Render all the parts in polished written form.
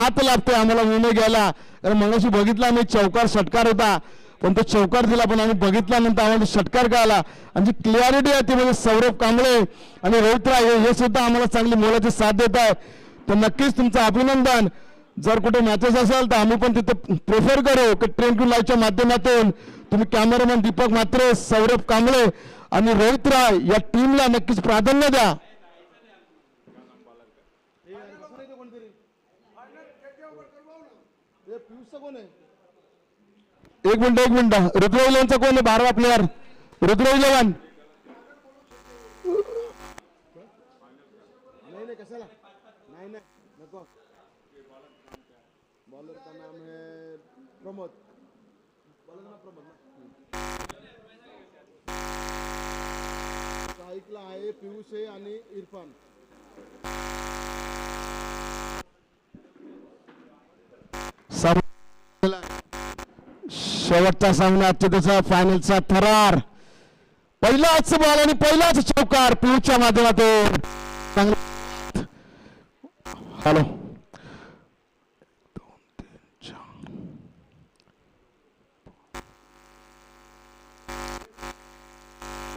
हात लागतोय आम्हाला निर्णय घ्यायला. कारण मगाशी बघितला आम्ही चौकार षटकार होता, पण तो चौकार दिला, पण आम्ही बघितल्यानंतर आम्हाला षटकार कळाला. आणि जी क्लिअरिटी आहे ती म्हणजे सौरभ कांबळे आणि रोहित राय हे सुद्धा आम्हाला चांगली मोलाची साथ देत आहे. तर नक्कीच तुमचं अभिनंदन. जर कुठे मॅचेस असेल तर आम्ही पण तिथे प्रेफर करू की ट्रेन टू लाईव्हच्या माध्यमातून तुम्ही कॅमेरामॅन दीपक म्हात्रे, सौरभ कांबळे आणि रोहित राय या टीमला नक्कीच प्राधान्य द्या. एक मिनिट रुद्र इलेव्हनचा कोण आहे? 12वा प्लेअर रुद्र इलेव्हन. कशाला नाही नको. बॉलर का नाम है प्रमोद. बॉलर नाम प्रमोद साईकला आहे, पियुष आहे आणि इरफान. शेवटचा सामना त्याचा फायनलचा थरार. पहिलाच बॉल आणि पहिलाच चौकार पियुषच्या माध्यमातून. हॅलो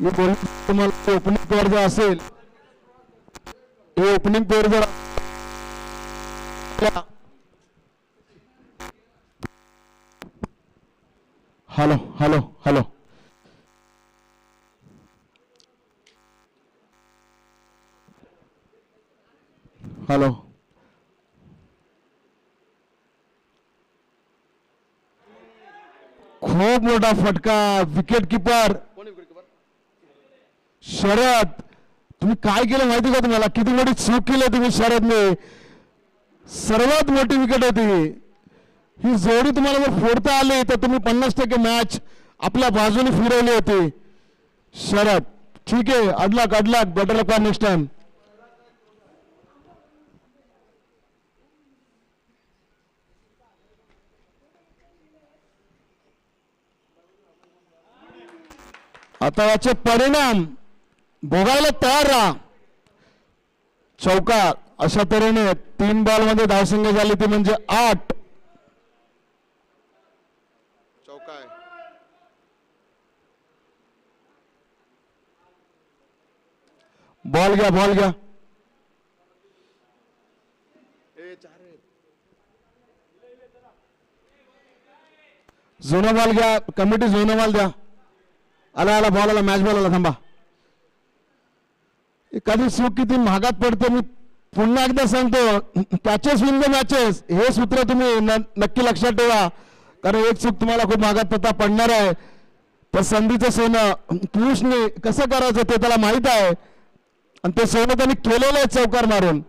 मी बोल तुम्हाला ओपनिंग पेअर जर असेल, हे ओपनिंग पेअर जर हॅलो हॅलो हॅलो हॅलो खूप मोठा फटका. विकेट किपर शरद, तुम्ही काय केलं माहिती का? तुम्हाला किती मोठी चूक केली तुम्ही शरदने. सर्वात मोठी विकेट होती ही. जोडी तुम्हाला जर फोडता आली तर तुम्ही 50% मॅच आपल्या बाजूने फिरवली होती. शरद ठीक आहे, अडलाक बेटर लक नेक्स्ट टाइम. आता याचे परिणाम भोगायला तयार राहा. चौका अशा तऱ्हेने 3 बॉलमध्ये धावसंख्या झाली ती म्हणजे 8. चौका आहे. बॉल घ्या जुना बॉल घ्या. कमिटी जुना बॉल द्या. आला बॉल आला, मॅच बॉल आला. थांबा, एखादी चूक किती महागात पडते. मी पुन्हा एकदा सांगतो, कॅचेस विन द मॅचेस हे सूत्र तुम्ही नक्की लक्षात ठेवा. कारण एक चूक तुम्हाला खूप महागात पत्ता पडणार आहे. तर संधीचं सोनं पियुषने कसं करायचं ते त्याला माहित आहे, आणि ते सोनं त्यांनी केलेलं आहे चौकार मारून.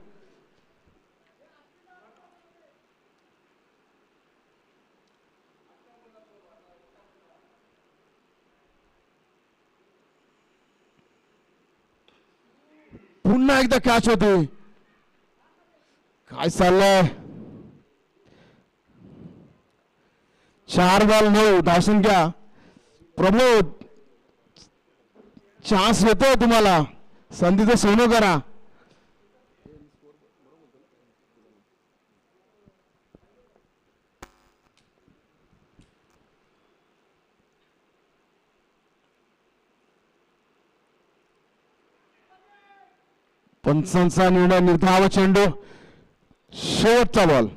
पुन्हा एकदा कॅच होते. काय चाललंय? 4 बॉल 9 धावसंख्या. प्रमोद चान्स येतोय तुम्हाला, संधीचं सोनं करा. पंचांचा निर्णय, निर्धाव चेंडू, शेवटचा बॉल.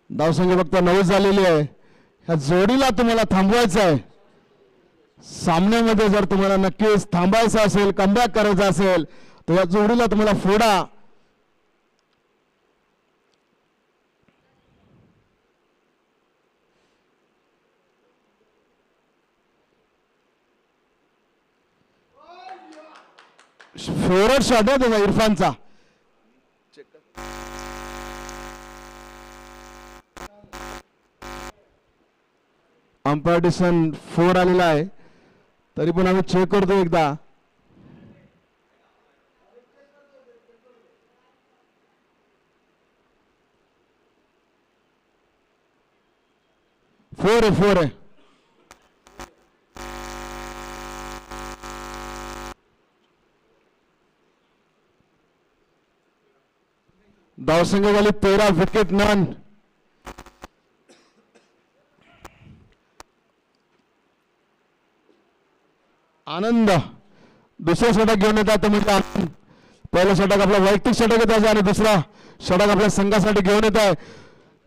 धावसंख्या फक्त 9 झालेली आहे. ह्या जोडीला तुम्हाला थांबवायचं आहे. सामन्यामध्ये जर तुम्हाला नक्कीच थांबायचं असेल, कमबॅक करायचं असेल तर या जोडीला तुम्हाला फोडा. फेवरेट शॉट आहे त्याचा इरफानचा. अंपायर डिसिजन 4 आलेला आहे, तरी पण आम्ही चेक करतो एकदा. फोर आहे. धावसंख्या 13 विकेट नन. आनंद दुसरा षटक घेऊन येतात म्हणजे आनंद. पहिला षटक आपला वैयक्तिक षटक येत आहे आणि दुसरा षटक आपल्या संघासाठी घेऊन येत आहे.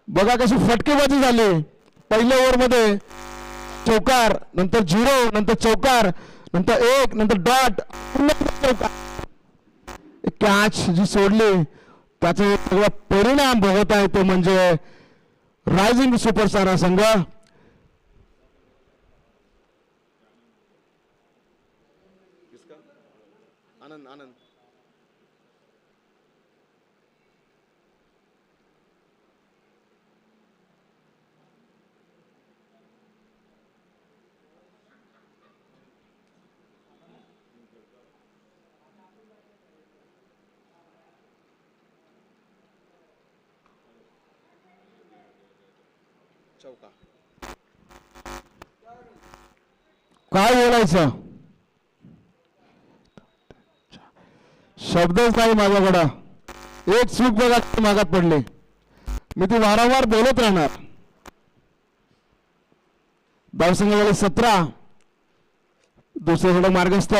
बघा कशी फटकेबाजी झाली. पहिल्या ओव्हरमध्ये चौकार, नंतर 0, नंतर चौकार, नंतर 1, नंतर डॉट, कॅच जी सोडली त्याचा परिणाम बघत आहे तो म्हणजे रायझिंग सुपरस्टार हा संघ. आनंद आनंद चौका. काय बोलायचं शब्दच नाही माझ्याकडं. एक चूक बघा मागात पडले. मी ती वारंवार बोलत राहणार. धावसंख्या 17. दुसरे षटक मार्गस्थ.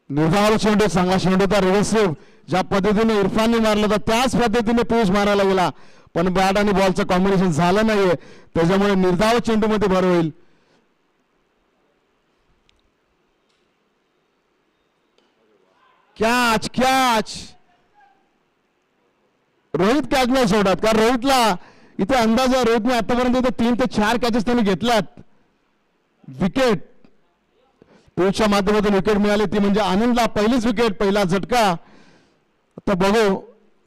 निर्धाव चेंडू चांगला चेंडू होता. रिव्हर्सिव्ह ज्या पद्धतीने इरफानने मारला होता त्याच पद्धतीने पियुष मारायला गेला पण बॅट आणि बॉलचं कॉम्बिनेशन झालं नाहीये त्याच्यामुळे निर्धाव चेंडू मध्ये भर होईल. Catch catch. रोहित कॅच नाही सोडत कारण रोहितला इथे अंदाज आहे रोहितने आतापर्यंत इथे 3 ते 4 कॅचेस त्यांनी घेतल्यात. विकेट पियुषच्या माध्यमातून विकेट मिळाली ती म्हणजे आनंदला पहिलीच विकेट पहिला झटका. आता बघू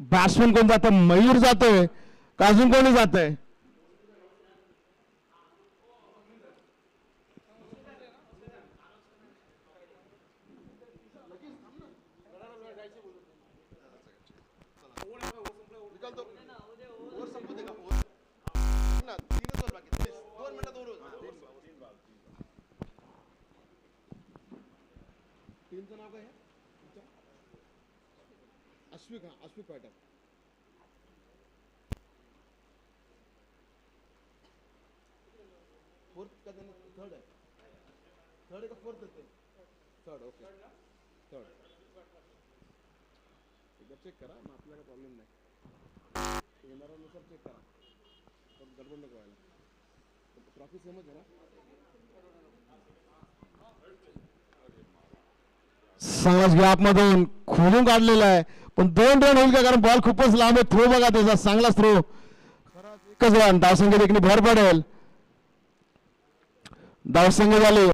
बॅट्समन कोण जातं. मयूर जातोय का अजून कोणी जातंय. अश्विक फायटर. फोर्थ का थर्ड आहे. थर्ड का फोर्थ आहे. थर्ड. Okay third. एकदा चेक करा मग आपल्याला प्रॉब्लेम नाही. येणाऱ्यानुसार चेक करा गडबड नको व्हायला. ट्रॉफी सेमच आहे ना. चांगलाच गॅप मधून खोलून काढलेला आहे पण 2 रन होईल का कारण बॉल खूपच लांब आहे. थ्रो बघा त्याचा चांगलाच थ्रो. एकच रन. धावसंख्या देखील भर पडेल. धावसंख्या झाली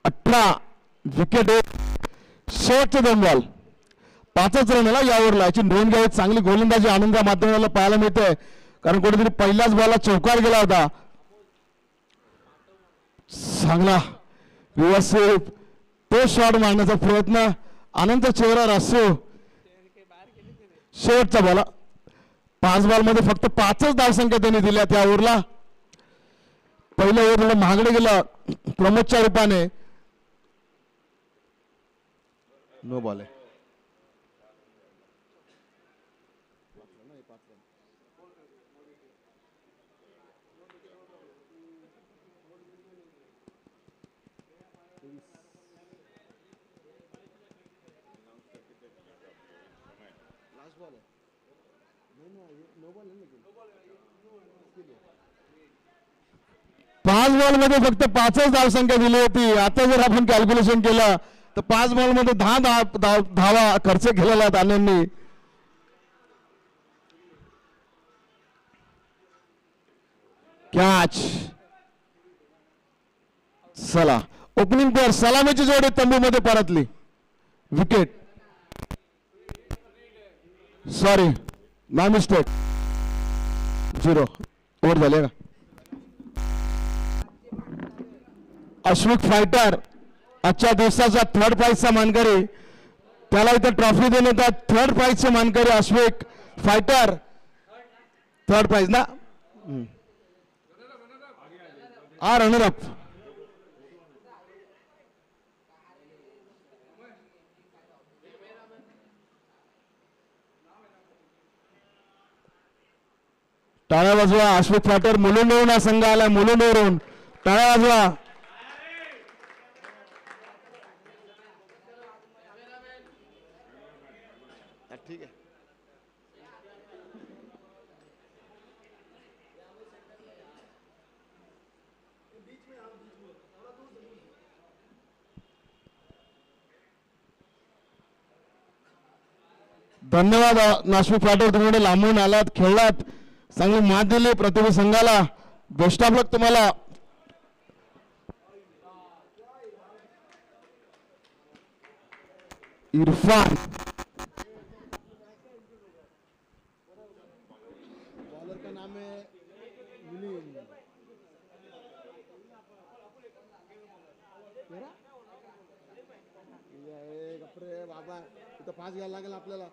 18. विकेट. शेवटचे 2 बॉल 5च रन आहे या ओव्हरला. याची नोंद घ्यावी. चांगली गोलंदाजी आनंद माध्यमाला पाहायला मिळते कारण कुठेतरी पहिल्याच बॉलला चौकार गेला होता. चांगला व्यवस्थित तो शॉट मारण्याचा प्रयत्न. आनंद चेहरा रासू. शेवटचा बॉल 5 बॉलमध्ये फक्त 5च धावसंख्या त्यांनी दिल्या त्या ओव्हरला. पहिल्या ओव्हरला महागडे गेलं प्रमोदच्या रूपाने. नो बॉल आहे. पाच बॉल मध्ये फक्त 5च धावसंख्या दिली होती. आता जर आपण कॅल्क्युलेशन केलं तर 5 बॉल मध्ये 10 धावा खर्च केलेला आहेत आनंदनी. कॅच. चला ओपनिंग पेअर सलामीची जोडी तंबूमध्ये परतली. विकेट. सॉरी माय मिस्टेक. 0 ओव्हर झाले का. अश्विक फायटर आजच्या दिवसाचा 3rd प्राइजचा मानकरी. त्याला इथं ट्रॉफी देण्यात येतात. 3rd प्राइजचे मानकरी अश्विक फायटर. 3rd प्राइज ना. हा रनर अप. टाळ्या वाजवा. अश्वित फाटर मुलुंडवरून हा संघ आलाय, मुलुंडवरून टाळ्या वाजवा. ठीक आहे. धन्यवाद नाशिक फाटर, तुम्ही लांबून आलात, खेळलात, चांगली मात दिली प्रतिभा संघाला. बेस्ट ऑफ लक तुम्हाला. इरफान बॉलर का नाम है बाबा, इथं 5 घ्यायला लागेल आपल्याला.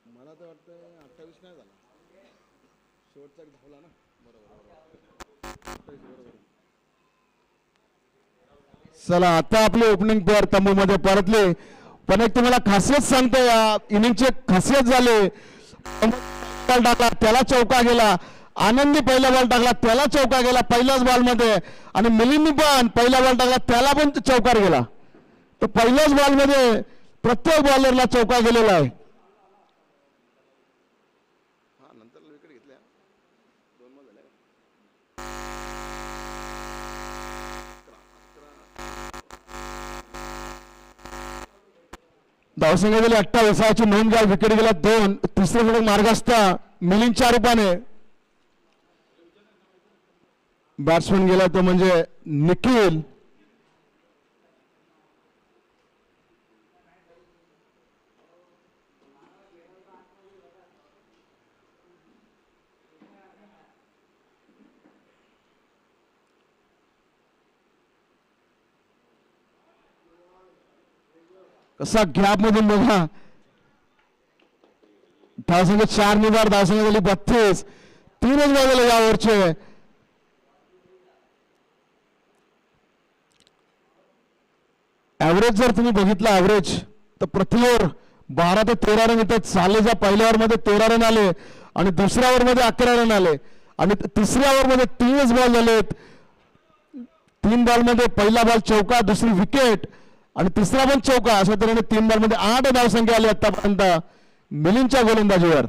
मला तर वाटतं 28 नाही झाला, शेवटचा धावला ना. बरोबर. चला आता आपले ओपनिंग प्लेअर तंबूमध्ये परतले. पण एक तुम्हाला खासियत सांगतो, या इनिंगची खासियत झाली. बॉल टाकला त्याला चौका गेला, आनंदी पहिला बॉल टाकला त्याला चौका गेला पहिल्याच बॉलमध्ये, आणि मिलिंदनी पण पहिला बॉल टाकला त्याला पण चौकार गेला. तर पहिल्याच बॉलमध्ये प्रत्येक बॉलरला चौका गेलेला आहे. धावसंख्या गेली 28 नोंद घ्या. विकेट गेला 2. तिसरे षटक मार्गस्थ मिलिंदच्या रूपाने. बॅट्समॅन गेला तो म्हणजे निखिल. कसा गॅप मधून बघा. धावसंख्या 4 निभार, धावसंख्या झाली 32. 3च बॉल या ओव्हरचे. ऍव्हरेज जर तुम्ही बघितला ऍव्हरेज, तर प्रति ओव्हर 12 ते 13 रन येतात. सालेच्या पहिल्या ओव्हरमध्ये 13 रन आले, आणि दुसऱ्या ओव्हरमध्ये 11 रन आले, आणि तिसऱ्या ओव्हरमध्ये 3च बॉल झालेत. 3 बॉलमध्ये पहिला बॉल चौका, दुसरी विकेट, आणि तिसरा पण चौका. अशा तऱ्हेने 3 बॉलमध्ये 8 धावसंख्या आली आतापर्यंत मिलिंदच्या गोलंदाजीवर.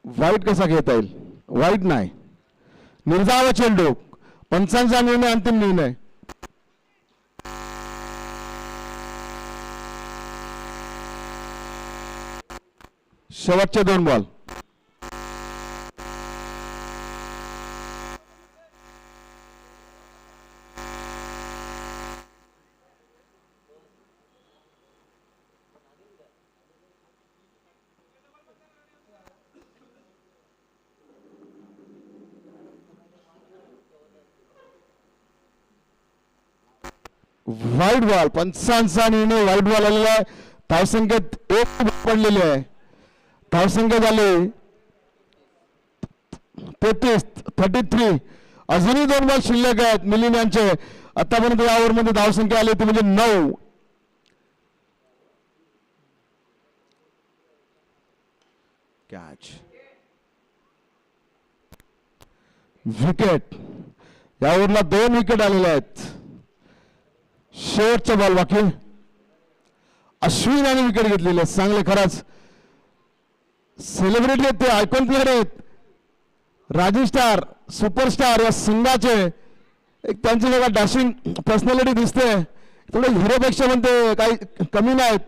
वाईट कसा घेता येईल? वाईट नाही, निर्धाव चेंडू. पंचांचा निर्णय अंतिम निर्णय. शेवटचे 2 बॉल. वाईट बॉल. पंचांचा निर्णय वाईट बॉल आलेला आहे. धावसंख्येत 1 पडलेली आहे. धावसंख्या झाली 33. अजूनही 2 बॉल शिल्लक आहेत मिलिंद यांचे. आतापर्यंत या ओव्हरमध्ये धावसंख्या आली ती म्हणजे 9. Catch, wicket. या ओव्हरला 2 विकेट आलेल्या आहेत. शेवटचा बॉल बाकी. अश्विन यांनी विकेट घेतलेली आहे. चांगले, खरंच सेलिब्रिटी आहेत ते, आयकॉन प्लेअर आहेत. राजू स्टार, सुपरस्टार या संघाचे. एक त्यांची जगा डॅशिंग पर्सनॅलिटी दिसते. थोडे हिरोपेक्षा म्हणते काही कमी नाहीत.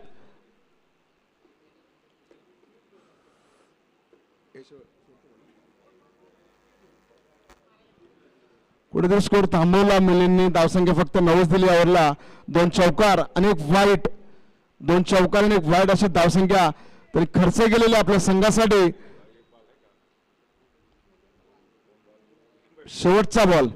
कुठेतरी स्कोर थांबवला मिलिंदनी. धावसंख्या फक्त 9च दिली ओव्हरला. 2 चौकार आणि 1 वाईट. 2 चौकार आणि 1 वाईट अशी धावसंख्या तरी खर्च केलेली आपल्या संघासाठी. शेवटचा बॉल.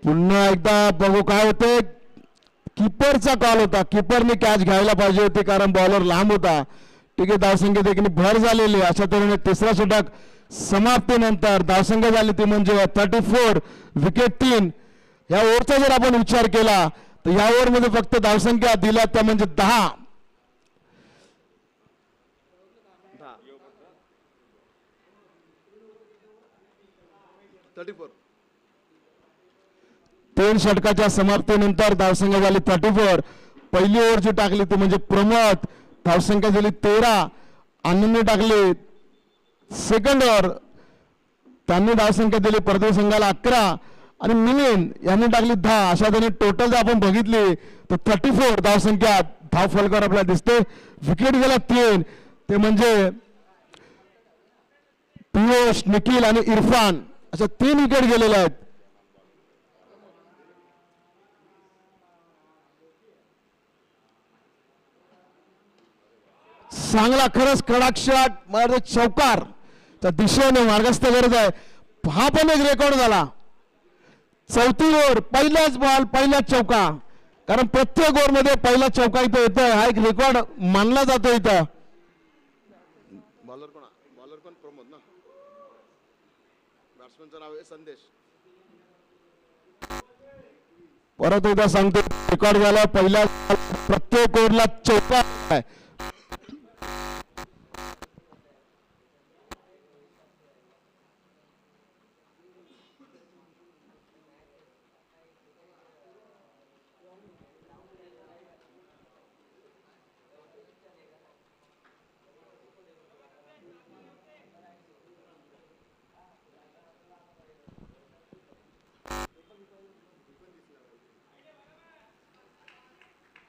पुन्हा एकदा बघू काय होते. कीपरचा कॉल होता, कीपरने कॅच घ्यायला पाहिजे होती कारण बॉलर लांब होता. ठीक आहे, धावसंख्येत एक भर झालेली. अशा तऱ्हेने तिसरा षटक समाप्तीनंतर धावसंख्या झाली ती म्हणजे 34, विकेट 3. या ओव्हरचा जर आपण विचार केला तर या ओव्हरमध्ये फक्त धावसंख्या दिल्या त्या म्हणजे 10. तीन षटकाच्या समाप्तीनंतर धावसंख्या झाली 34. पहिली ओव्हर जी टाकली ती म्हणजे प्रमोद, धावसंख्या झाली 13. आनंदने टाकली सेकंड ओव्हर, त्यांनी धावसंख्या दिली परदेश संघाला 11 आणि मिलिंद यांनी टाकली 10. अशा तऱ्हेने टोटल जर आपण बघितली तर 34 धावसंख्या. धाव फलकावर आपल्याला दिसते. विकेट गेला 3, ते म्हणजे पियुष, निखिल आणि इरफान अशा 3 विकेट गेलेल्या आहेत. चांगला खरंच कडक शॉट मारले चौकार त्या दिशेने मार्गस्थ करत आहे. हा पण एक रेकॉर्ड झाला. चौथी ओव्हर पहिलाच बॉल पहिलाच चौका, कारण प्रत्येक ओव्हर मध्ये पहिला चौका इथं येतोय. हा एक रेकॉर्ड मानला जातो इथं. बॉलर पण प्रमोद ना, बॅट्समनचं नाव आहे संदेश. परत एकदा सांगतो रेकॉर्ड झाला. पहिल्या प्रत्येक ओव्हरला चौका आहे.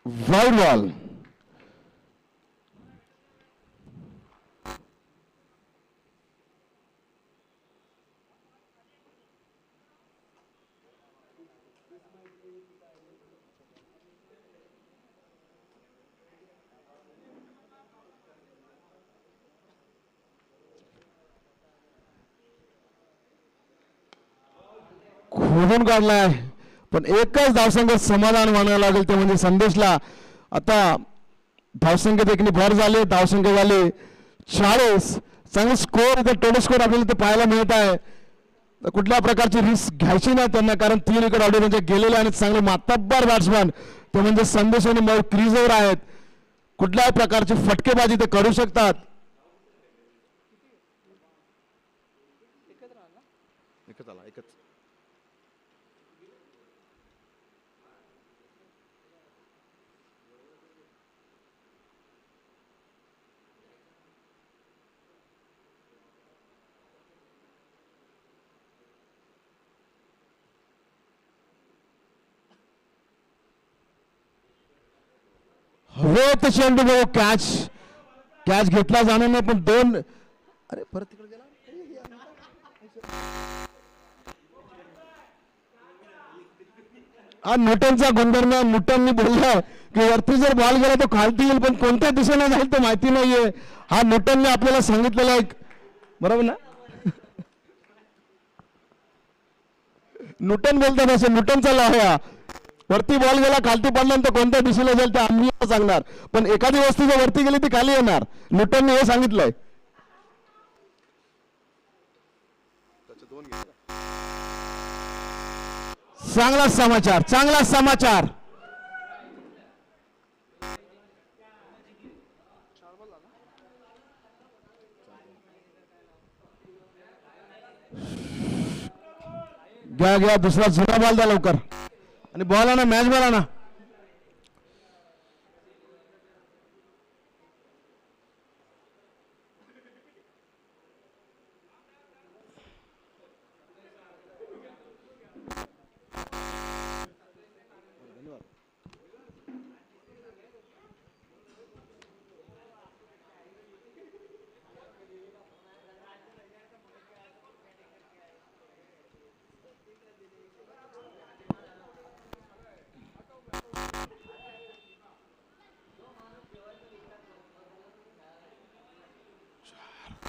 Wide ball. खोडून काढलाय, पण एकच धावसंख्येत समाधान मानावं लागेल ते म्हणजे संदेशला. आता धावसंख्येत एक भर झाली. धावसंख्या झाली 40. चांगले स्कोअर इथे टोटल स्कोअर आपल्याला ते पाहायला मिळत आहे. कुठल्या प्रकारची रिस्क घ्यायची नाही त्यांना, कारण 3 विकेट ऑलरेडी म्हणजे गेलेले आणि चांगले मातब्बर बॅट्समॅन ते म्हणजे संदेश आणि मयूर क्रीजवर आहेत. कुठल्याही प्रकारची फटकेबाजी ते करू शकतात. एकच हवेत चेंडू बघू. कॅच घेतला जाणार नाही, पण 2. अरे परत तिकडे गेला. हा न्यूटनचा गुणधर्म. न्यूटननी बोललं की वरती जर बॉल गेला तो खालती येईल, पण कोणत्या दिशेने जाईल तो माहिती नाहीये. हा न्यूटनने आपल्याला सांगितलेला एक, बरोबर ना. न्यूटन बोलतात असं, न्यूटनचा लॉ आहे. वरती बॉल गेला खालती पडल्यानंतर कोणत्या दिशेला जाईल ते आम्ही सांगणार, पण एखादी वस्तू जर वरती गेली ती खाली येणार. न्यूटनने हे सांगितलंय. चांगला समाचार, चांगला समाचार. घ्या दुसरा जुना बॉल द्या लवकर आणि बॉल आणा, मॅच बॉल आणा.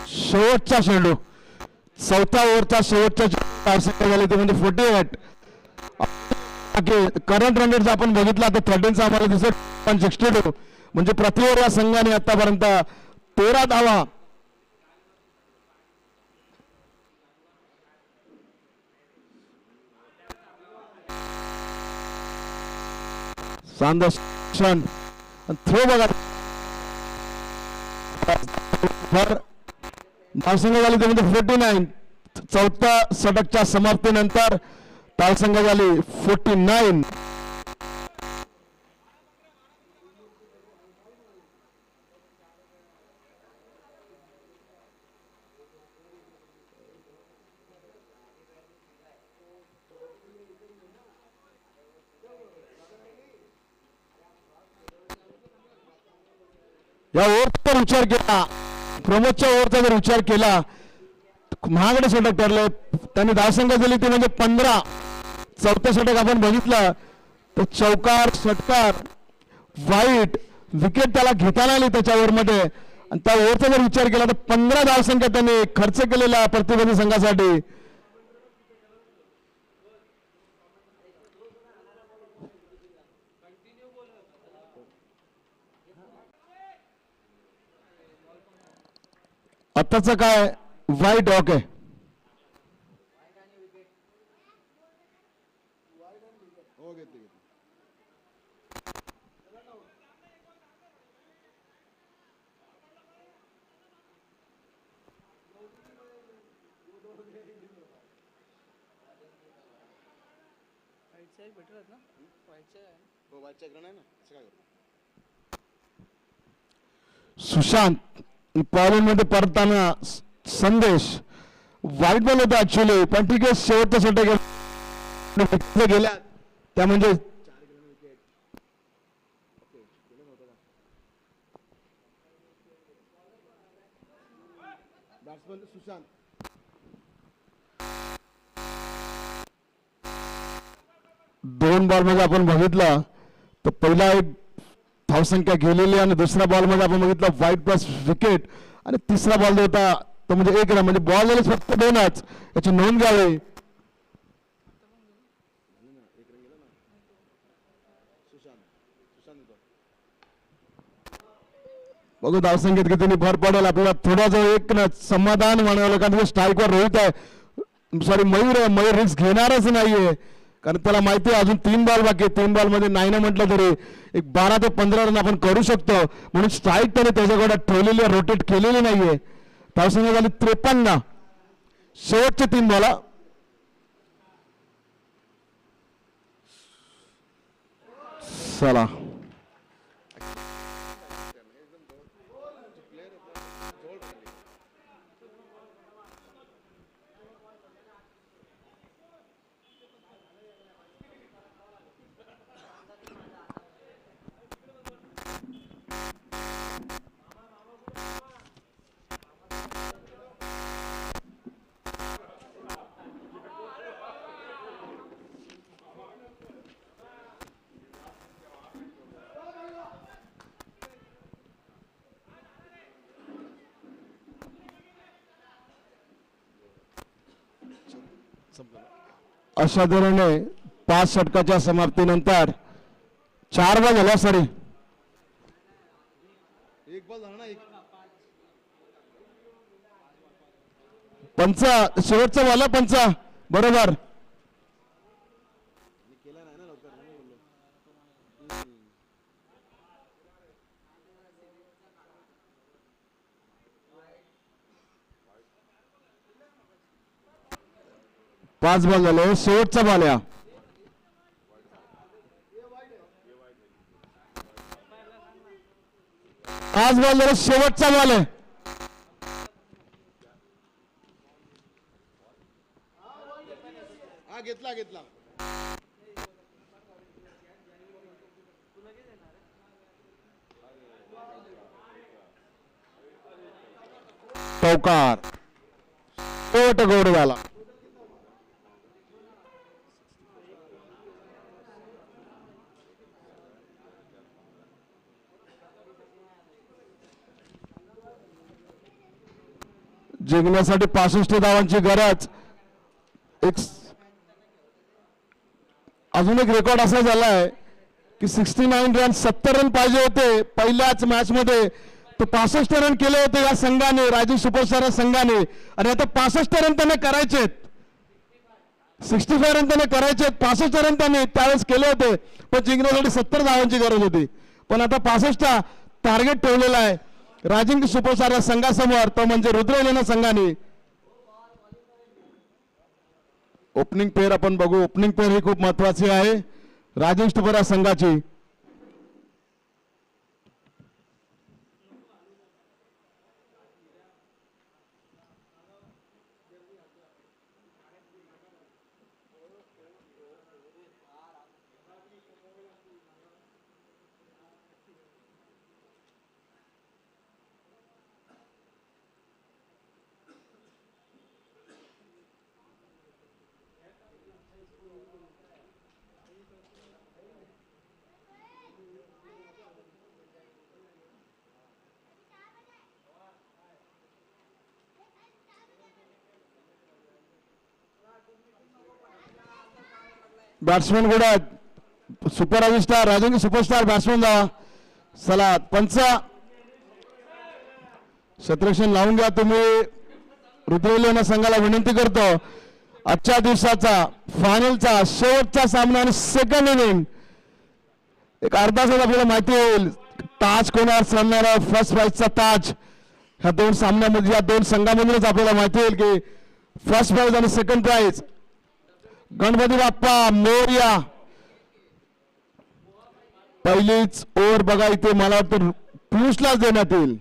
शेवटचा चेंडू, चौथ्या ओव्हरचा शेवटचा झाले ते म्हणजे 48. करंट रन रेट आपण बघितला तर 13चा आम्हाला दिसत 62 म्हणजे प्रति ओव्हर या संघाने आतापर्यंत 13 धावा शानदार थ्रो बघा धावसंख्या झाली त्यामध्ये 49 चौथ्या षटकच्या समाप्तीनंतर धावसंख्या झाली 49. या ओव्हरचा विचार केला प्रमोदच्या ओव्हरचा जर विचार केला महागडे षटक ठरले त्यांनी धावसंख्या दिली ती म्हणजे 15. चौथं षटक आपण बघितलं तर चौकार षटकार वाईट विकेट त्याला घेता नाही आली त्याच्या ओव्हरमध्ये आणि त्या ओव्हरचा जर विचार केला तर 15 धावसंख्या त्यांनी खर्च केलेल्या प्रतिबंधित संघासाठी. आताचं काय वाईट ओके हो घेतली घेतली. हो वाईटच्या इकडे नाही ना असं काय करू. सुशांत पॉलिंग मध्ये परताना संदेश वाईट बॉल होता ऍक्च्युली पण ठीक आहे शेवटचा षटक गेल्या त्या म्हणजे बॅट्समन सुशांत दोन बॉल मध्ये आपण बघितलं तर पहिला एक धावसंख्या गेलेली आणि दुसऱ्या बॉल मध्ये आपण बघितलं वाईट प्लस विकेट आणि तिसरा बॉल जो होता तो म्हणजे एक रन म्हणजे बॉल झाले फक्त 2च याची नोंद घ्यावी. बघू धावसंख्येत किती भर पडेल आपल्याला थोडा जो एक समाधान म्हणावं कारण स्ट्राईकवर रोहित आहे सॉरी मयूर आहे मयूर रिस्क घेणारच नाहीये कारण त्याला माहिती आहे अजून 3 बॉल बाकी 3 बॉल मध्ये नाही ना म्हटलं तरी एक 12 ते 15 रन आपण करू शकतो म्हणून स्ट्राईक त्याने त्याच्याकडे ठेवलेली रोटेट केलेली नाहीये. धावसंख्या झाली 53. शेवटचे 3 बॉल चला अशा तऱ्हेने 5 षटकाच्या समाप्तीनंतर 4 बॉल झाला सॉरी एक बॉल झाला ना एक पंच शेवटचा बॉल पंच बरोबर केला नाही ना लवकर म्हणून बोललो. पाच बॉल झाले शेवटचा बॉल या 5 बॉल झाले शेवटचा बॉल आहे हा घेतला घेतला चौकार शेवट गौरव झाला. जिंकण्यासाठी 65 धावांची गरज एक अजून एक रेकॉर्ड असा झाला आहे की 69 रन 70 रन पाहिजे होते पहिल्याच मॅच मध्ये, तो 65 रन केले होते या संघाने, राजू सुपरस्टार या संघाने, आणि आता 65 रन त्यांना करायचे, 65 रन त्यांना करायचे, 65 रन त्यांनी त्यावेळेस केले होते, पण जिंकण्यासाठी 70 धावांची गरज होती. पण आता 65 टार्गेट ठेवलेला आहे राजू सुपरस्टार या संघासमोर, तो म्हणजे रुद्रलेना संघाने. ओपनिंग पेअर आपण बघू. ओपनिंग पेअर ही खूप महत्वाची आहे राजू सुपरस्टार या संघाची. बॅट्समॅन కూడా super star Raju superstar batsman जावा. चला पंच क्षेत्ररक्षण लावून घ्या तुम्ही. रुद्रलेना संघाला विनंती करतो, आजच्या दिवसाचा फायनलचा शेवटचा सामना आणि सेकंड इनिंग एक अर्धा तास आपल्याला माहिती होईल ताज कोणावर चालणार आहे. फर्स्ट प्राइजचा ताज ह्या दोन सामन्यामध्ये, या दोन संघामधूनच आपल्याला माहिती होईल की फर्स्ट प्राइज आणि सेकंड प्राइज. गणपती बाप्पा मोरया. पहिलीच ओव्हर बघा इथे मला वाटतं पियुषलाच देण्यात येईल.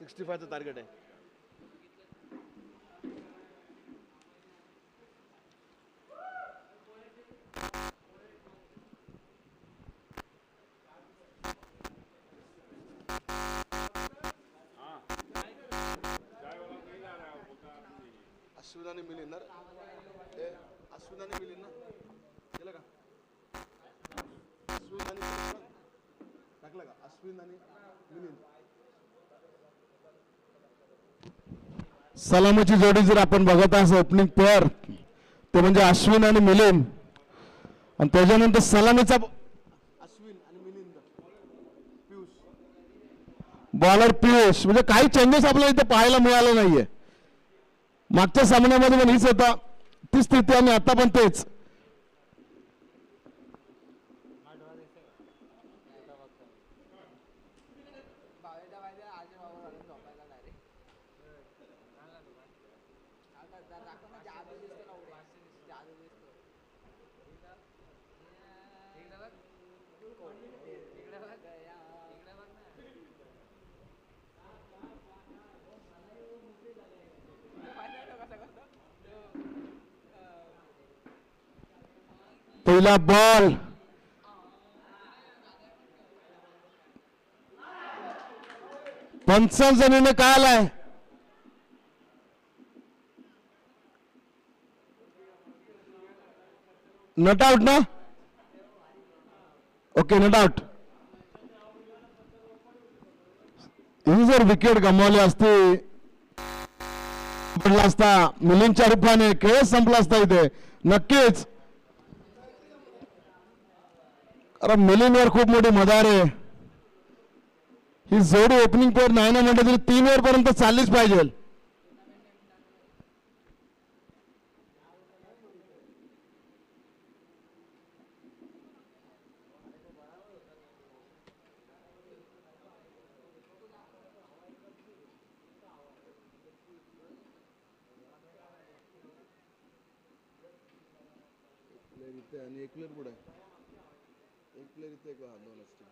65 टार्गेट आहे. अश्विनाने मिळेल ना, अश्विनाने मिळेल ना, केलं का अश्विनाने टाकलं का अश्विनाने मिळेल. सलामीची जोडी जर आपण बघत असं ओपनिंग पेअर ते म्हणजे अश्विन आणि मिलिंद, आणि त्याच्यानंतर सलामीचा अश्विन आणि मिलिंद, पियुष बॉलर पियुष. म्हणजे काही चेंजेस आपल्याला इथे पाहायला मिळाले नाहीये. मागच्या सामन्यामध्ये पण हीच होता ती स्थिती आणि आता पण तेच. पहिला बॉल पंचांचा निर्णय काय आलाय? नट आउट ना? Okay not out. ही जर विकेट गमावली असती पडला असता मिलिंदच्या रूपाने खेळ संपला असता इथे नक्कीच. कारण मिलिंदवर खूप मोठी मदार आहे. ही जोडी ओपनिंग पेअर नाही ना म्हटलं तरी 3 ओव्हर पर्यंत चाललीच पाहिजे. आणि एक प्लेअर पुढे एक प्लेअर इथे एक दोन असतील.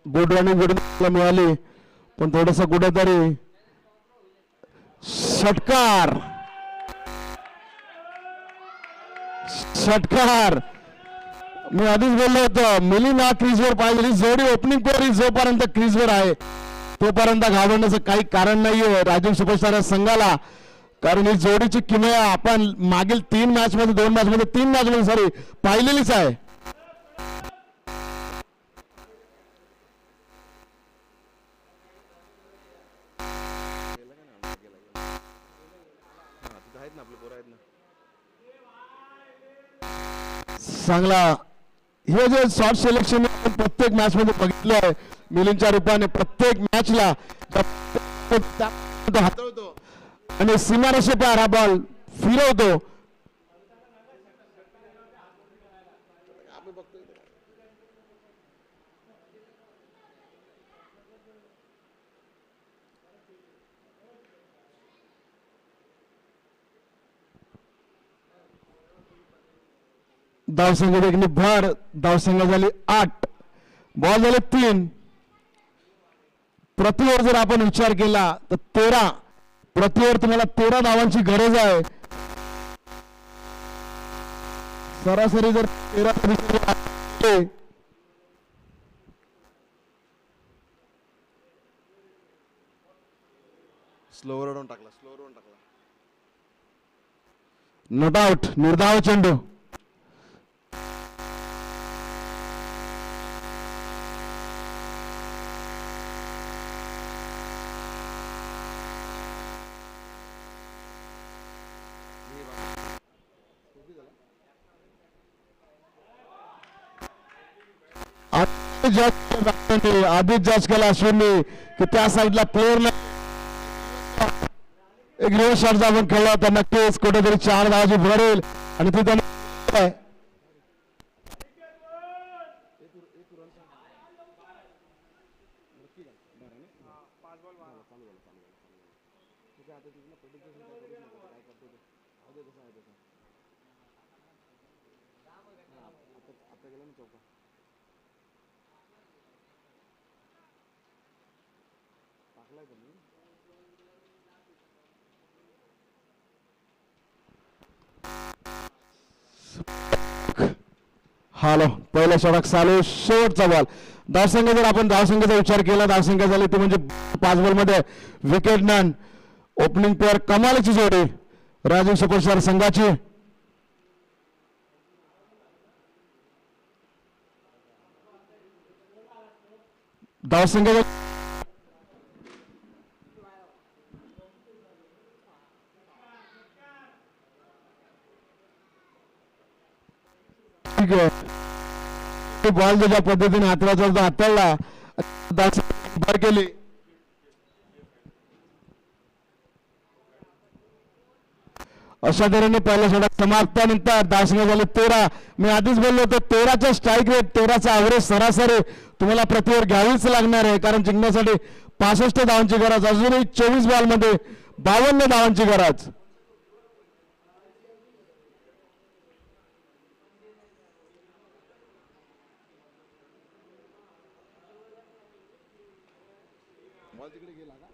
गुड रनिंग मिळाली पण थोडस कुठेतरी षटकार षटकार मी आधीच बोललो होतो मिलिंद हा क्रीजवर पाहिजे जोडी ओपनिंग पेअर ही जोपर्यंत क्रीजवर आहे तोपर्यंत घाबरण्याचं काही कारण नाहीये राजीव सुपरस्टार संघाला. कारण ही जोडीची किमया आपण मागील 3 मॅच मध्ये 2 मॅच मध्ये 3 मॅच मध्ये सॉरी पाहिलेलीच आहे. तिथं आहेत ना आपले पोरं आहेत ना. चांगला हे जे शॉर्ट सिलेक्शन आपण प्रत्येक मॅच मध्ये बघितलं आहे मिलिंदच्या रूपाने प्रत्येक मॅचला हाताळतो. आणि सीमारेषे पार हा बॉल फिरवतो. आपण बघतोय ते. धावसंख्या देखील भर धावसंख्या झाली 8 बॉल झाले 3 प्रति ओव्हर जर आपण विचार केला तर 13 प्रति ओव्हर तुम्हाला 13 धावांची गरज आहे. सरासरी जर 13 स्लोवर ओढून टाकला स्लोवर ओढून टाकला. नॉट आउट निर्धाव चेंडू. आधीच जज केला अश्विनने की त्या साईडला प्लेअर एक रिव्हर्स शॉट आपण खेळला तर नक्कीच कुठेतरी 4 धावाची भर येईल आणि ती त्यांना हॅलो पहिला षटक चालू शेवटचा बॉल. धावसंख्या जर आपण धावसंख्येचा विचार केला धावसंख्या झाली ती म्हणजे 5 बॉल मध्ये विकेट नन. ओपनिंग पेअर कमालीची जोडी राजीव सुपरस्टार संघाची. धावसंख्या ठीक आहे बॉल ज्या पद्धतीने हातवाचा होता हाताळला भर केली. अशा तऱ्हेने पहिल्या षटक समाप्तानंतर धावसंख्या झाली 13. मी आधीच बोललो होतो 13चा स्ट्राईक रेट 13चा ॲव्हरेज सरासरी तुम्हाला प्रतिवर घ्यावीच लागणार आहे कारण जिंकण्यासाठी 65 धावांची गरज अजूनही 24 बॉल मध्ये 52 धावांची गरज. बॉल तिकडे गेला का?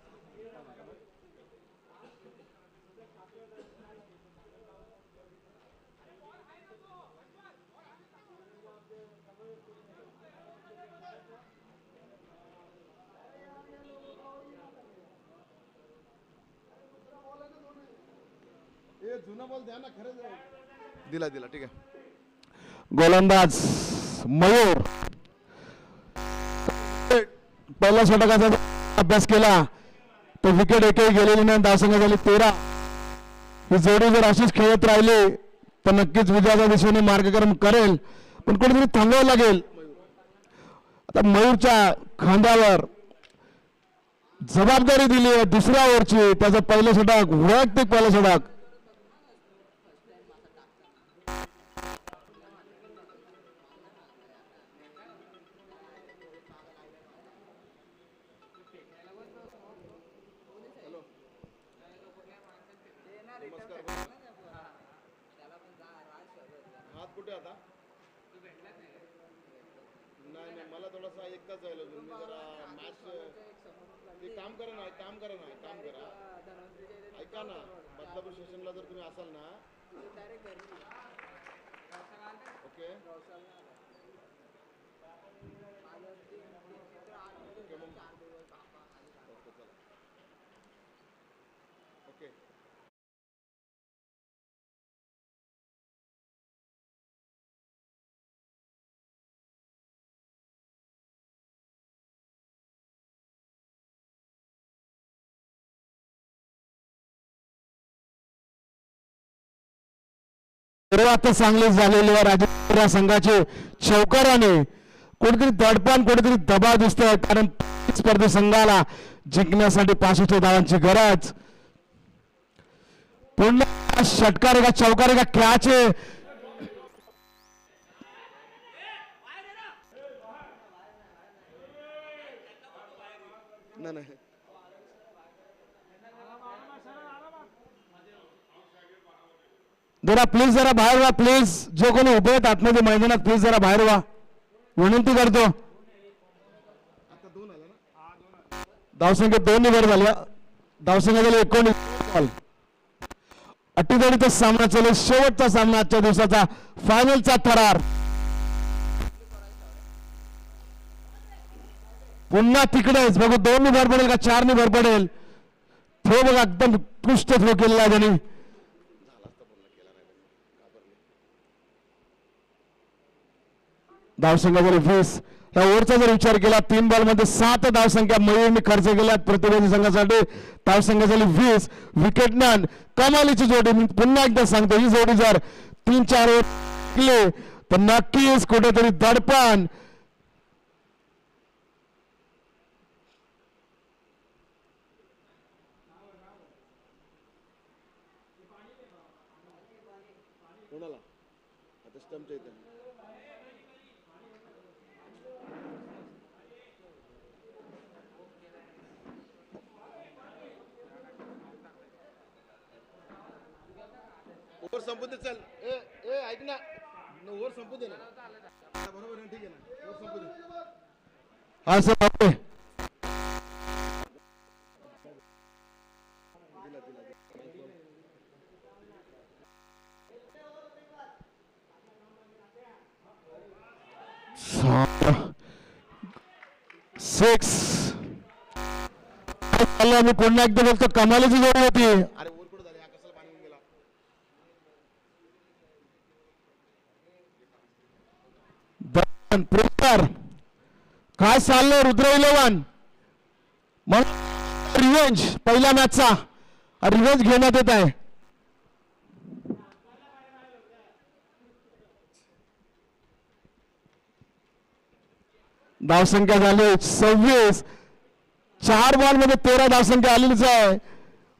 जुना बॉल द्या ना खरंच. दिला दिला ठीक आहे. गोलंदाज मयूर पहिल्या षटकाचा अभ्यास केला तर विकेट एकही गेलेली नाही. धावसंख्या झाली 13. ही जोडी जर अशीच खेळत राहिली तर नक्कीच विजयाच्या दिशेने मार्गक्रमण करेल पण कुठेतरी थांबावं लागेल. आता मयूरच्या खांद्यावर जबाबदारी दिली आहे दुसऱ्या ओव्हरची. त्याचं पहिलं षटक वैयक्तिक पहिलं षटक. हात कुठे आता? नाही नाही मला थोडासा एक तास जायला अजून. मी जरा मॅच ते काम करा ना काम करा. ऐका ना बदलापूर स्टेशनला जर तुम्ही असाल ना ओके सुरुवात चांगली झालेली आहे राजस्थान संघाचे चौकाराने कुठेतरी दडपण कुठेतरी दबाव दिसतोय कारण स्पर्धे संघाला जिंकण्यासाठी 65 धावांची गरज पुन्हा षटकार का चौकार का खेळाचे नाही नाही जरा प्लीज जरा बाहेर व्हा प्लीज जो कोणी उभे आहेत आतमध्ये मैदानात प्लीज जरा बाहेर व्हा विनंती करतो धावसंख्या 2 निवड झाल्या धावसंख्या झाली 19 अटीतडीचा सामना चालू शेवटचा सामना आजच्या दिवसाचा फायनलचा थरार पुन्हा तिकडेच बघू 2 नि भर पडेल का 4 नि भर पडेल थ्रो बघा एकदम उत्कृष्ट थ्रो केलेला आहे त्यांनी धावसंख्या जरी 20 या ओव्हरचा जर विचार केला 3 बॉलमध्ये 7 धावसंख्या मयूरने खर्च केल्या प्रतिनिधी संघासाठी धावसंख्या झाली 20 विकेटमॅन कमालीची जोडी मी पुन्हा एकदा सांगतो ही जोडी जर 3-4 ओव्हर तर नक्कीच कुठेतरी दडपण कोणाला आता स्टंपच्या इथे ओव्हर संपू दे चल ए ए ऐक ना ओव्हर संपू दे ना बरोबर आहे ठीक आहे ना ओव्हर संपू दे हा सर ओके मी पुन्हा एकदा बघतो कमालीची जोडी होती अरे ओव्हर कुठे झाली आकाशाला पाणी येऊन गेला प्रेशर काय चाललंय रुद्र 11 मग रिव्हेंज पहिल्या मॅचचा रिव्हेंज घेण्यात येत आहे धावसंख्या झाली 26 4 बॉल मध्ये 13 धावसंख्या आलेलीच आहे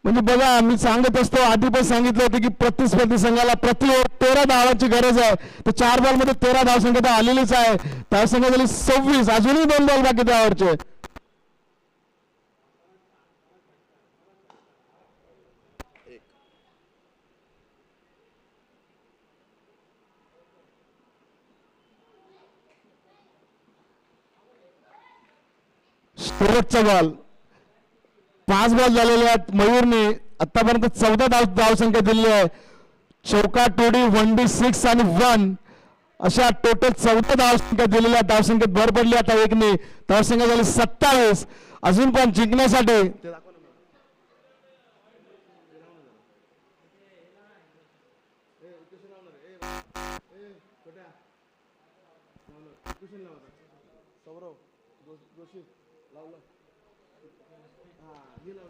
म्हणजे बघा मी सांगत असतो आधी पण सांगितलं होतं की प्रतिस्पर्धी संघाला प्रति ओव्हर 13 धावांची गरज आहे तर 4 बॉल मध्ये 13 धावसंख्या तर आलेलीच आहे धावसंख्या झाली 26 अजूनही 2 बॉल बाकी त्यावरचे शेवटचा बॉल 5 बॉल झालेले आहेत मयूरने आतापर्यंत 14 धावसंख्या दिलेली आहे चौका टोडी 1D6 आणि 1 अशा टोटल 14 धावसंख्या दिलेल्या धावसंख्येत भर पडली आता एकने धावसंख्या झाली 27 अजून पण जिंकण्यासाठी सौरव जोशी लावलं हा हे लाव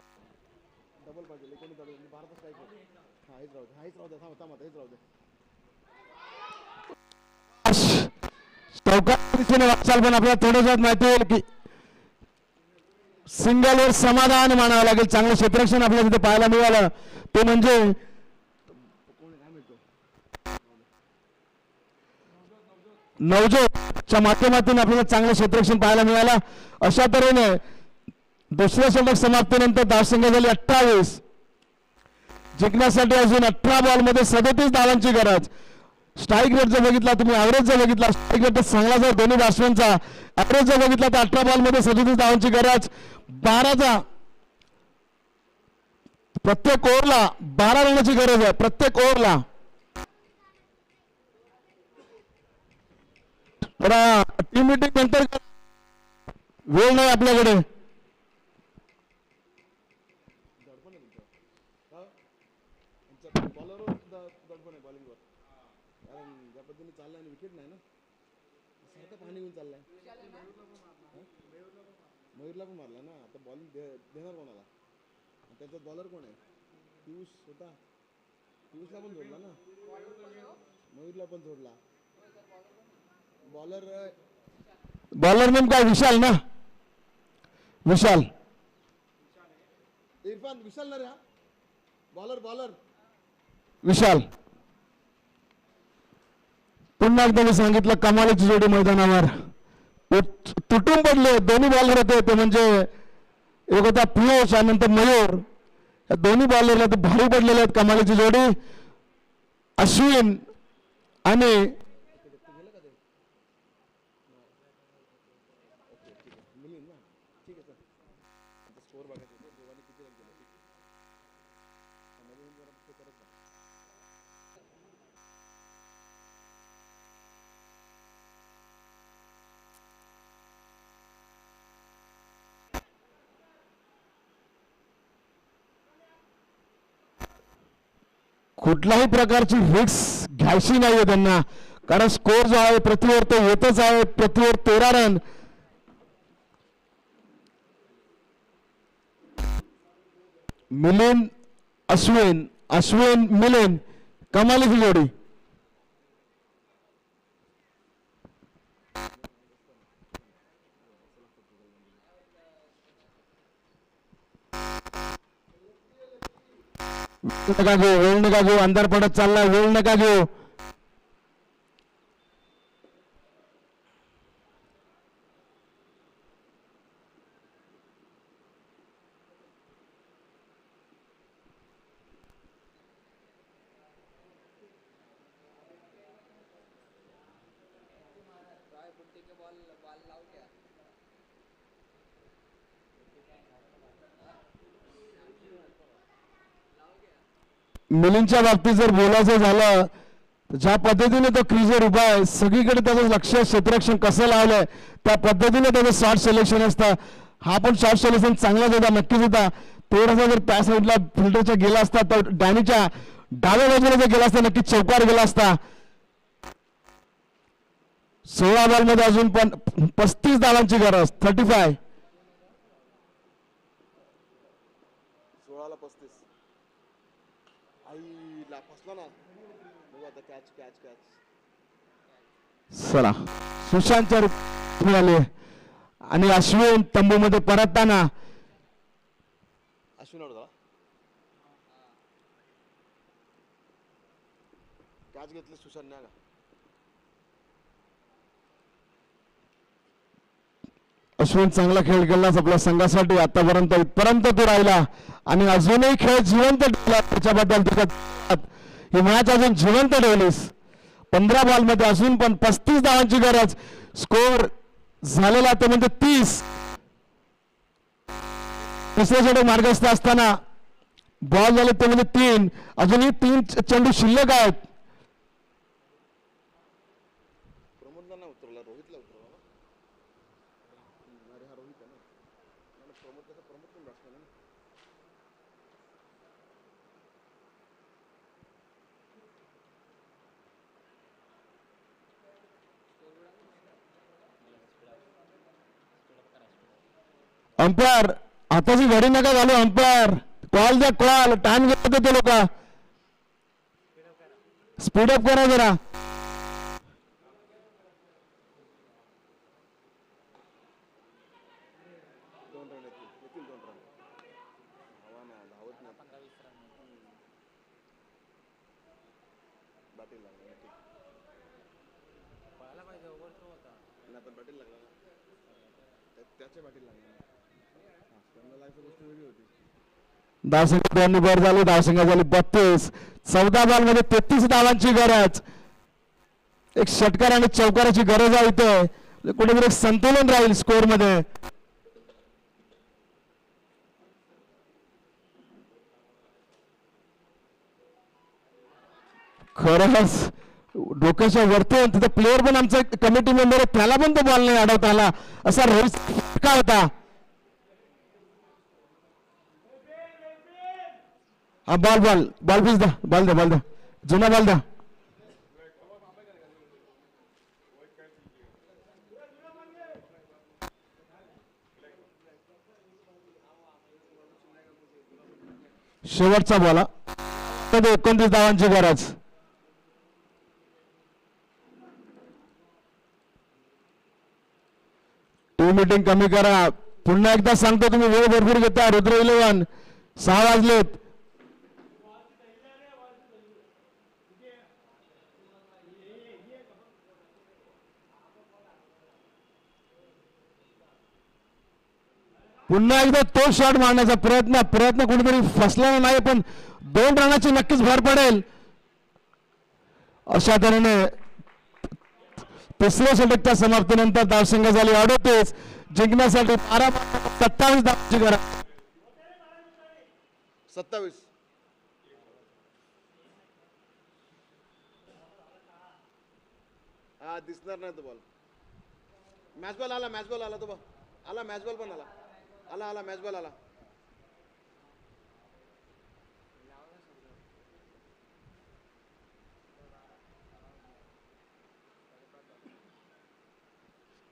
डबल पाहिजे कोणी दडू भारत स्ट्राईक हा हेच राहू दे थांब हेच राहू दे चौकात दिशेने वाटचाल पण आपल्याला थोडं माहिती होईल की सिंगलवर समाधान मानावं लागेल चांगलं क्षेत्ररक्षण आपल्याला तिथे पाहायला मिळालं ते म्हणजे नवजोतच्या माध्यमातून आपल्याला चांगलं क्षेत्ररक्षण पाहायला मिळालं अशा तऱ्हेने दुसऱ्या षटक समाप्तीनंतर धावसंख्या झाली 28 जिंकण्यासाठी अजून 18 बॉल मध्ये 37 धावांची गरज स्ट्राईक रेट जर बघितला तुम्ही ऍव्हरेज जर बघितला स्ट्राईक रेट चांगला जर दोन्ही बॅट्समॅनचा ऍव्हरेज जर बघितला तर 18 बॉल मध्ये 37 धावांची गरज 12चा प्रत्येक ओव्हरला 12 रनाची गरज आहे प्रत्येक ओव्हरला टीम मिटिंग नंतर वेळ नाही आपल्याकडे बॉलरवर दडपण आहे बॉलिंगवर कारण ज्या पद्धतीने चाललाय आणि विकेट नाही ना सारखं पाणी घेऊन चाललाय मयूरला पण मारला ना आता बॉलिंग देणार कोणाला त्यांचा बॉलर कोण आहे पियुष होता पियुषला पण जोडला ना मयूरला पण जोडला. बॉलर बॉलर नेम काय विशाल ना, विशाल इरफान विशाल ना रे हा. बॉलर बॉलर विशाल. पुन्हा एकदा मी सांगितलं कमालीची जोडी मैदानावर तुटून पडले. दोन्ही बॉलर होते ते म्हणजे एक होता पियुष आणि नंतर मयूर. या दोन्ही बॉलरला ते भारी पडलेले आहेत. कमालीची जोडी अश्विन आणि स्कोर बघायचं होतं. दोघांनी किती रन केले. कुठल्याही प्रकारची रिस्क घ्यायची नाहीये त्यांना, कारण स्कोर जो आहे पृथ्वीवर तो येतच आहे. पृथ्वीवर 13 रन. मिलिंद अश्विन, अश्विन मिलिंद, कमालीची जोडी. नका घेऊ, वेळ नका घेऊ, अंधार पडत चालला, वेळ नका घेऊ. मिलिंदच्या बाबतीत जर बोलायचं झालं, ज्या पद्धतीने तो क्रीजवर उभा आहे, सगळीकडे त्याचं लक्ष क्षेत्ररक्षण कसं लावलंय त्या पद्धतीने त्याचं शॉर्ट सिलेक्शन असतं. हा पण शॉर्ट सिलेक्शन चांगलाच होता, नक्कीच होता. थोडासा जर त्या साईडला फिल्डरच्या गेला असता तर डॅनीच्या डाव्या बाजूला जर गेला असता नक्कीच चौकार गेला असता. 16 बॉलमध्ये अजून पण 35 धावांची गरज. 35. 16ला 35. आईला फसला ना. बघू आता कॅच कॅच कॅच. चला सुशांतच्या मिळाले आणि अश्विन तंबूमध्ये परतताना अश्विन आउट झाला. कॅच घेतली सुशांतने का. अश्विन चांगला खेळ खेळलाच आपल्या संघासाठी आतापर्यंत इथपर्यंत तो राहिला आणि अजूनही खेळ जिवंत ठेवला. त्याच्याबद्दल ही मॅच अजून जिवंत ठेवलीस. 15 बॉलमध्ये अजून पण 35 धावांची गरज. स्कोर झालेला तो म्हणजे 30. तिसऱ्या मार्गस्थ असताना बॉल झाले ते म्हणजे 3. अजूनही 3 चेंडू शिल्लक आहेत. प्रमोदला उतरला, रोहितला उतरला ना. अरे हा रोहित आहे ना. प्रमोद त्याचा प्रमोद पण बॅट्समॅन आहे. अंपायर हाताची घडी नका घालू. अंपायर कॉल द्या, कॉल. टाइम घेत ते लोक. स्पीडअप करा जरा. धावसंख्या 2 वर झाली. धावसंख्या झाली 32. 14 बॉल मध्ये 33 धावांची गरज. एक षटकार आणि चौकाराची गरज आहे इथं. कुठेतरी एक संतुलन राहील स्कोर मध्ये. खरंच डोक्याच्या वरती तिथं प्लेअर पण आमचा कमिटी मेंबर आहे, त्याला पण तो बॉल नाही अडवता आला. असा रोहित का होता. हा बॉल बॉल बॉल पीस द्या. बॉल द्या, बॉल द्या. जुना बॉल द्या. शेवटचा बॉल. 29 धावांची गरज. मीटिंग कमी करा. पुन्हा एकदा सांगतो, तुम्ही वेळ भरपूर घेता. रुद्र 11 6 वाजलेत. पुन्हा एकदा तो शॉट मारण्याचा प्रयत्न कुठेतरी फसलेला नाही, पण 2 रनाची नक्कीच भर पडेल. अशा तऱ्हेने तिसऱ्या षटकाच्या समाप्तीनंतर धावसंख्या झाली 38. जिंकण्यासाठी 27 धावांची गरज. 27. हा दिसणार नाही तो बॉल. मॅच बॉल आला तो बॉल आला. मॅच बॉल पण आला मॅच बॉल आला.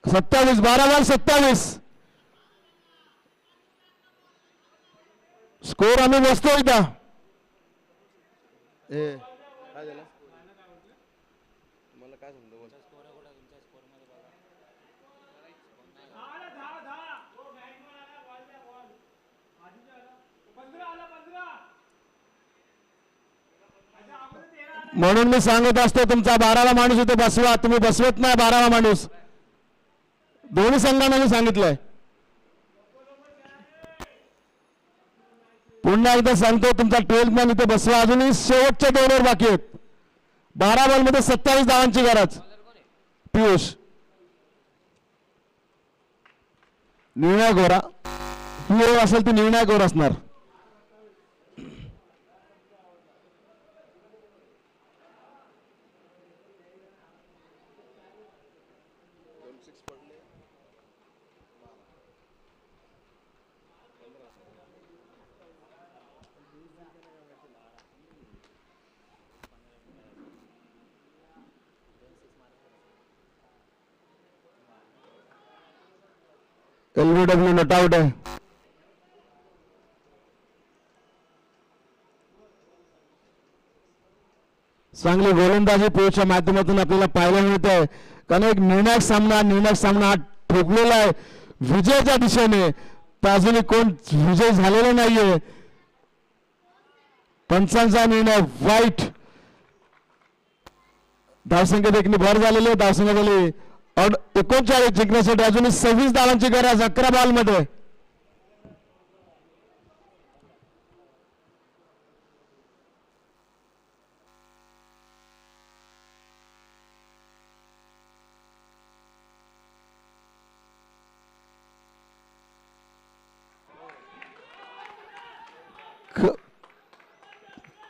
सत्तावीस 12-27 स्कोर. आम्ही बसतो इथं. काय झालं मला काय समजलं. म्हणून मी सांगत असतो, तुमचा 12वा माणूस इथे बसवा. तुम्ही बसवत नाही 12वा माणूस. दोन्ही संघांना मी सांगितलंय. पुन्हा एकदा सांगतो, तुमचा 12th मॅन इथे बसवा. अजूनही शेवटच्या 2 ओव्हर बाकी आहेत. 12 बॉलमध्ये 27 धावांची गरज. पियुष निर्णायक ओव्हर. ही ओव्हर असेल ती निर्णायक ओव्हर असणार. LBW नॉट आउट आहे. चांगली गोलंदाजी पियुषच्या माध्यमातून आपल्याला पाहायला मिळत आहे. कारण एक निर्णायक सामना हा ठोकलेला आहे विजयाच्या दिशेने. तर अजूनही कोण विजय झालेला नाहीये. पंचांचा निर्णय वाईट. धावसंख्येत एक भर झालेली आहे. धावसंख्या झाली 39. जिंकण्यासाठी अजूनही 26 धावांची गरज 11 बॉलमध्ये.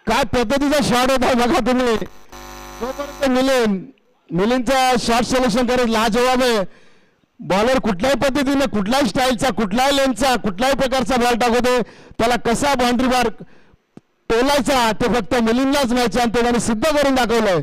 काय पद्धतीचा शॉट होता बघा तुम्ही. मिलिंदचा शॉट सिलेक्शन करत लाजवाब आहे. बॉलर कुठल्याही पद्धतीने कुठल्याही स्टाईलचा कुठल्याही लेनचा कुठल्याही प्रकारचा बॉल टाकवतो, त्याला कसा बाउंड्री बार टोलायचा ते फक्त मिलिंदलाच माहिती आणि त्याने सिद्ध करून दाखवलंय.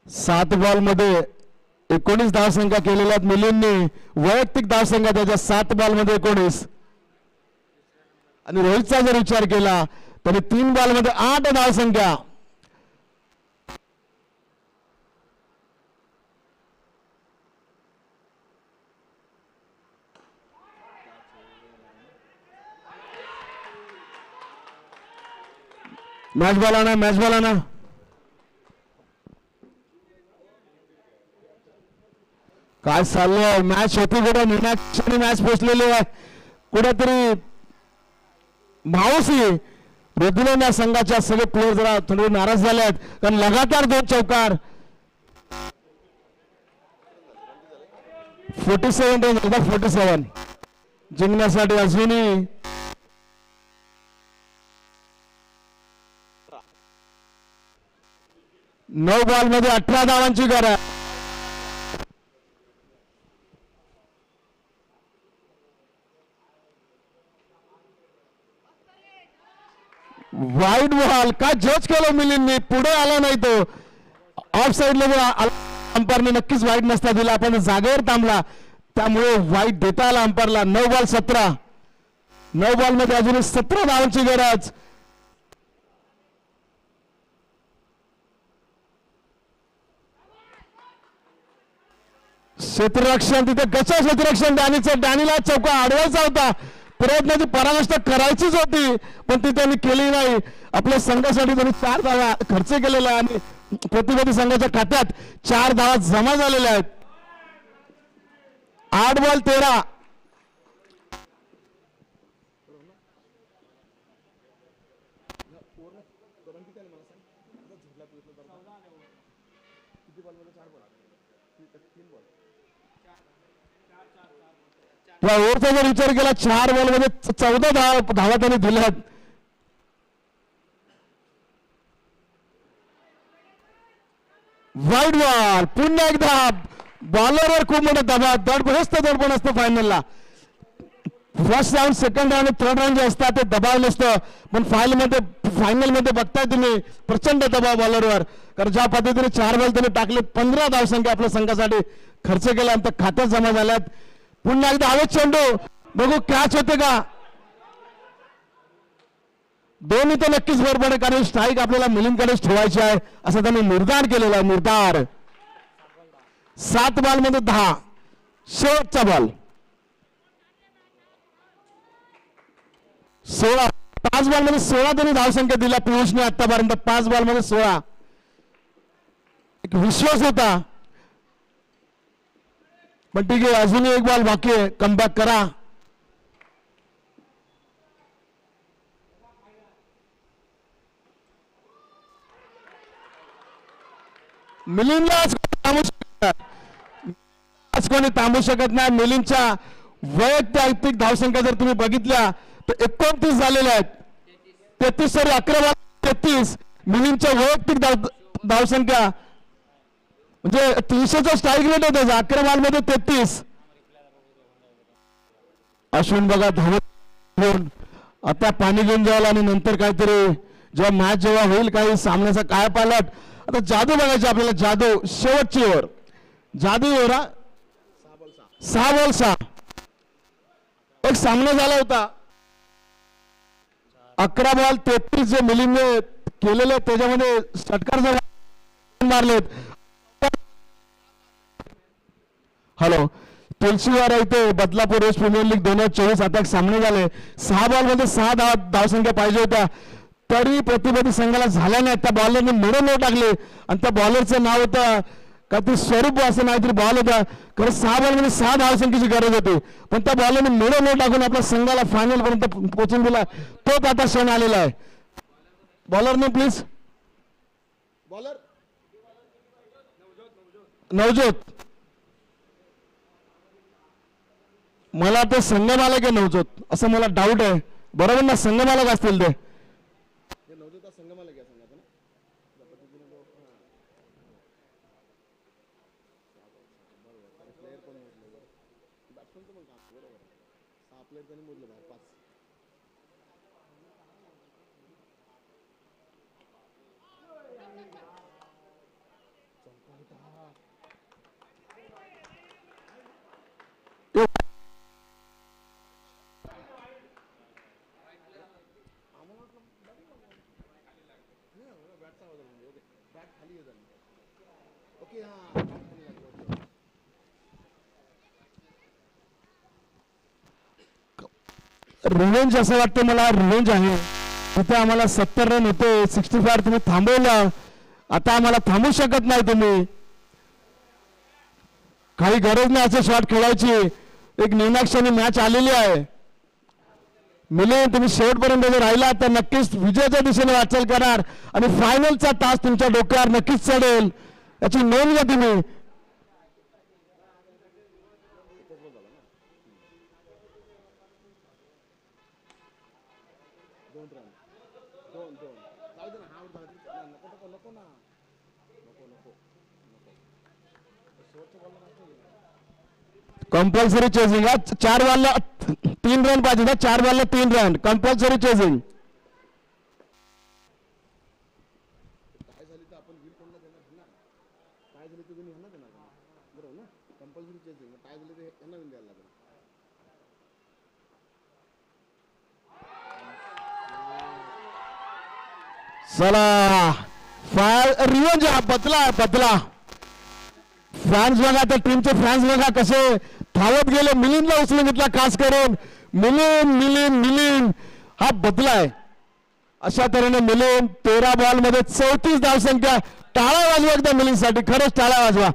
सात बॉल मध्ये 19 धावसंख्या केलेल्या मिलिंदने. वैयक्तिक धावसंख्या त्याच्या 7 बॉल मध्ये 19. आणि रोहितचा जर विचार केला तर 3 बॉल मध्ये 8 धावसंख्या. मॅच बॉल आना. काय चाललंय. मॅच होती कुठे निर्णायक मॅच पोचलेली आहे. कुठेतरी मावसी रुद्रन या संघाच्या सगळे प्लेयर जरा थोडे नाराज झाले आहेत. कारण लगातार 2 चौकार. 47 जिंकण्यासाठी अजूनही 9 बॉल मध्ये 18 धावांची गरज. वाईट बॉल. काय जज केलं मिलिंदने. पुढे आला नाही तो. ऑफ साईडला अंपायरने नक्कीच वाईट नसता दिला, पण जागेवर थांबला त्यामुळे वाईट देता आला अंपायरला. 9 बॉल 17. 9 बॉल मध्ये अजूनही 17 धावांची गरज. क्षेत्ररक्षण तिथे गचा क्षेत्ररक्षण डॅनीला चौका अडवायचा होता. प्रयत्नाची परामर्श करायचीच होती पण ती त्यांनी केली नाही. आपल्या संघासाठी त्यांनी 4 धावा खर्च केलेला आहे आणि प्रतिभूती संघाच्या खात्यात 4 धावा जमा झालेल्या आहेत. 8 बॉल 13. या ओव्हरचा जर विचार केला 4 बॉल मध्ये 14 धावा त्यांनी दिल्यात. वाईट बॉल पुन्हा एकदा बॉलरवर खूप मोठा दबाव. दडपण असतं फायनलला. First round second round third round जे असतात ते दबाव नसतं पण फायनल मध्ये बघताय तुम्ही प्रचंड दबाव बॉलरवर. कारण ज्या पद्धतीने 4 बॉल त्यांनी टाकले 15 धावसंख्या आपल्या संघासाठी खर्च केला आणि खात्यात जमा झाल्यात. पुन्हा एकदा हवेत चेंडू बघू कॅच होते का. दोन्ही तर नक्कीच वर पडे कारण स्ट्राईक आपल्याला मिलिंदकडेच ठेवायची आहे असं त्यांनी निर्धार केलेला आहे. निर्धार 7 बॉल मध्ये 10. शेवटचा बॉल 16. 5 बॉल मध्ये 16 त्यांनी धावसंख्या दिला पियुषने आतापर्यंत. 5 बॉल मध्ये 16. एक विश्वास होता पण ठीक आहे अजूनही 1 बॉल बाकी आहे. कमबॅक करा. मिलिंदला आज कोणी थांबू शकत नाही. मिलिंदच्या वैयक्तिक धावसंख्या जर तुम्ही बघितल्या तर 29 झालेल्या आहेत. 33 सॉरी 11 बॉल 33. मिलिंदच्या वैयक्तिक धावसंख्या म्हणजे 300चा स्ट्राईक रेट होता 11 बॉल मध्ये 33. अश्विन बघा धावत घेऊन आता पाणी घेऊन जायला आणि नंतर काहीतरी जेव्हा होईल काही सामन्याचा काय पालट. आता जादू बघायची आपल्याला. जादू शेवटची ओव्हर. जादू ओव्हर 6 बॉल 6. एक सामना झाला होता 11 बॉल 33 जे मिलिंदने केलेले त्याच्यामध्ये षटकार जर मारलेत. हॅलो तुलसीवारा इथे बदलापूर वेस्ट प्रीमियर लीग 2024 आता एक सामने झाले. 6 बॉल मध्ये 6 धावसंख्या पाहिजे होत्या तरी प्रतिभूती संघाला झाल्या नाही. त्या बॉलरने मिडल नो टाकले आणि त्या बॉलरचं नाव होतं का ते स्वरूप असं नाहीतरी बॉल होता. खरं 6 बॉल मध्ये 6 धावसंख्येची गरज होती पण त्या बॉलरने मिडल नो टाकून आपल्या संघाला फायनल पर्यंत पोहोचून दिला. तोच आता क्षण आलेला आहे. बॉलरने प्लीज. बॉलर नवज्योत. मला ते संघमालक आहे नवज्योत असं मला डाऊट आहे. बरोबर ना संघमालक असतील ते. नवजोता संगमाला घ्या संघाचा ना प्लेयर पण मोजले बॅट्समनचं पण काम बरोबर 6 प्लेयर त्यांनी मोजले बाहेर 5. बॅट खाली आहे ओके हां रिव्हेंज असं वाटतं मला. रिव्हेंज आहे तिथे आम्हाला 70 रन होते 65 तुम्ही थांबवलं. आता आम्हाला थांबू शकत नाही तुम्ही. काही गरज नाही असे शॉट खेळायची. एक निर्णायक मॅच आलेली आहे. मिलिंद तुम्ही शेवटपर्यंत जर राहिला तर नक्कीच विजयाच्या दिशेने वाटचाल करणार आणि फायनलचा तास तुमच्या डोक्यावर नक्कीच चढेल याची नोंद घ्या तुम्ही. कंपल्सरी चेजिंग 4 बॉलला 3 रन पाहिजे. 4 बॉलला 3 रन कंपल्सरी चेजिंग. काय झाली तर आपण वीर कोणला देणार ना ह्यांना देणार का? बरोबर ना, कंपल्सरी चेसिंग टाय झाले ते यांना येऊन द्यायला लागेल. चला रिवंज हा बदला फॅन्स बघा त्या टीमचे फॅन्स बघा कसे धावत गेले. मिलिंदला उचलून घेतला खास करून. मिलिंद हा बदला आहे. अशा तऱ्हेने मिलिंद 13 बॉल मध्ये 34 धावसंख्या. टाळा वाजवा एकदा मिलिंदसाठी, खरंच टाळा वाजवा.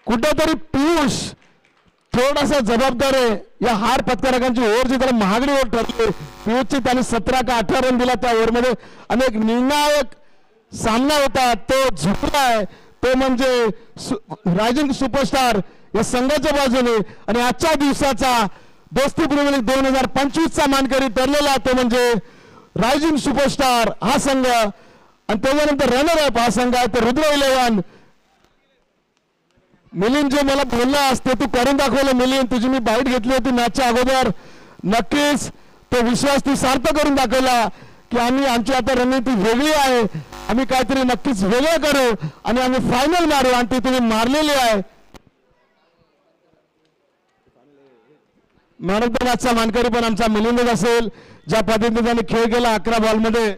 कुठेतरी पियुष थोडासा जबाबदार आहे या हार पत्कराकांची ओव्हर जी त्याला महागडी ओव्हर ठरली. पियुषची त्याने 17 का 18 रन दिला त्या ओव्हरमध्ये आणि एक निर्णायक सामना होता तो झुकलाय. तो म्हणजे रायझिंग सुपरस्टार या संघाच्या बाजूने आणि आजच्या दिवसाचा दोस्ती प्रीमियर लीग 2025चा मानकरी ठरलेला तो म्हणजे रायझिंग सुपरस्टार हा संघ आणि त्याच्यानंतर रनर अप हा संघ आहे तो रुद्र 11. मिलिंद जे मला बोलला असते तू करून दाखवलं मिलिंद, तुझी मी बाईट घेतली होती मॅचच्या अगोदर. नक्कीच तो विश्वास तू सार्थ करून दाखवला की आमची आता रणनीती वेगळी आहे. आम्ही काहीतरी नक्कीच वेगळं करू आणि आम्ही फायनल मारू आणि ती तुम्ही मारलेली आहे. मॅन ऑफ द मॅचचा मानकरी पण आमचा मिलिंदच असेल. ज्या पद्धतीने त्यांनी खेळ केला 11 बॉलमध्ये.